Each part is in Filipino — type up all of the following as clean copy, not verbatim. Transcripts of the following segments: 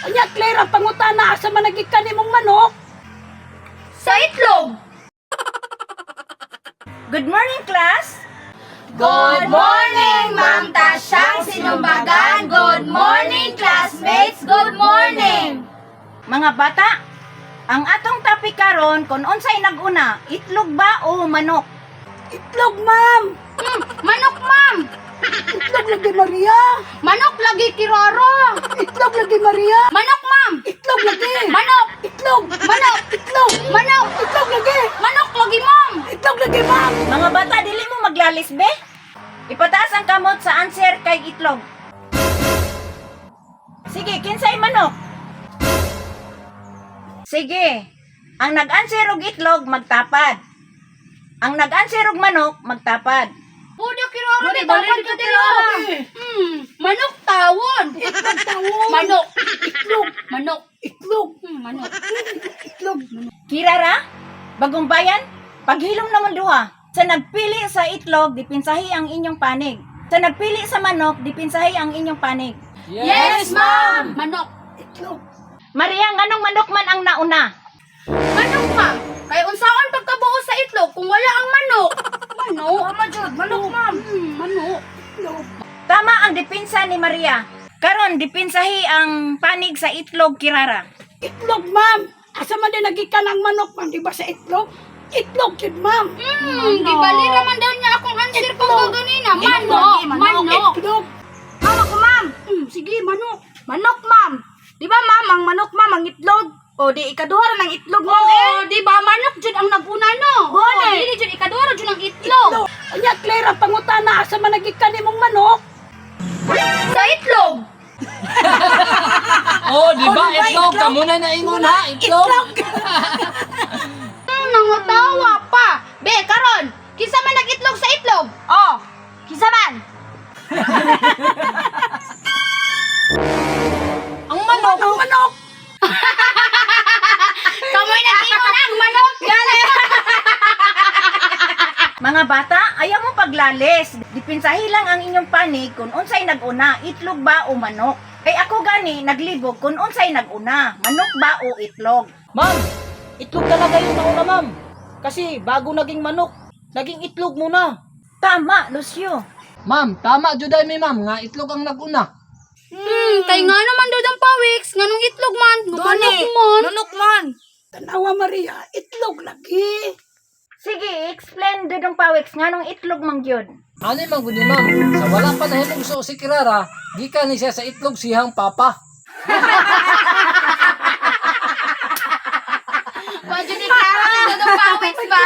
Anya, Claire, ang pangutana asa man nagikan nimong manok? Sa itlog. Good morning, class! Good morning, Ma'am Tasyang Sinumbagan. Good morning, classmates. Good morning. Mga bata, ang atong topic karon kung unsay naguna, itlog ba o manok? Itlog, ma'am! Manok, ma'am. Itlog lagi, Maria! Manok lagi, Kiroro. Itlog lagi, Maria! Manok, ma'am. Itlog lagi! Manok. Itlog! Manok. Itlog! Manok. Itlog lagi! Manok lagi, ma'am. Itlog lagi, ma'am! Mga bata, dili mo maglalis, be? Ipataas ang kamot sa answer kay itlog. Sige, kinsay manok? Sige, ang nag-answer og itlog, magtapad. Ang nag-answer og manok, magtapad. Budo, Kiroro. Bali, Di tawad bali, ka, Kiroro. Kiroro. Manok, tawon. Itlog tawon! Manok. Itlog! Manok. Itlog! Manok. Itlog! Kirara, bagong bayan, paghilom naman duha. Sa nagpili sa itlog, dipinsahi ang inyong panig. Sa nagpili sa manok, dipinsahi ang inyong panig. Yes, ma'am. Manok. Itlog! Maria, nganong manok man ang nauna? Manok, ma'am. Kaya unsaon pagkabuo sa itlog kung wala ang manok? Manok. Tama, Jod! Manok, ma'am! Manok. Itlog! Tama ang dipinsa ni Maria. Karon, dipinsahi ang panig sa itlog, Kirara. Itlog, ma'am! Asa man din nagikan ang manok, ma'am? Di ba sa itlog? Itlog, Jod, ma'am! Di bali naman daw niya akong answer Itlog. pang ganina. Itlog, Manok. Itlog! Manok ko, ma'am. Sige, manok. Manok, ma'am. Di ba, ma'am, ang manok, ma'am, ang itlog? O, di ikaduha ra ng itlog, ma'am, Oo, di ba, manok, jud ang naguna, no? Gone. Dili, jud ikaduha ra jud ang itlog. Itlog! Anya, Claire, ang pangutana asa man nagikan nimong manok? Sa itlog. Oh, di ba? Oh, di ba, Itlog. itlog? Kamu na naingon ha? Itlog. Nangutawa pa. Be, karon, kinsa man nag-itlog sa itlog? Oh, kinsa man? Ang manok! Ang manok! Kamoy nag-ingon ang manok. Gali. Mga bata, ayaw mo paglalis. Dipinsahi lang ang inyong panig kung unsay naguna, itlog ba o manok. Kay ako gani, naglibog kung unsay naguna, manok ba o itlog. Ma'am, itlog talaga yung nauna, ma'am. Kasi bago naging manok, naging itlog muna. Tama, Lucio. Ma'am, tama juday mi ma'am nga itlog ang naguna. Kay nga naman daw ang pawiks, nganong itlog man, manok man. Manok man! Tanawa, Maria, itlog lagi! Sige, explain dudong pawiks nganong itlog mang gyud. Ano man guni ma'am? Sa wala pa nahimugso si Kirara, gikan ni siya sa itlog siyang papa. Wadyo ni Clara, si daw pawiks ba?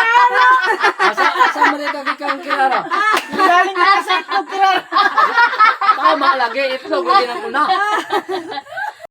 Asa man ka gikan Kirara? Galing na sa itlog, Kirara. Tama lagi itlog lagi nang una.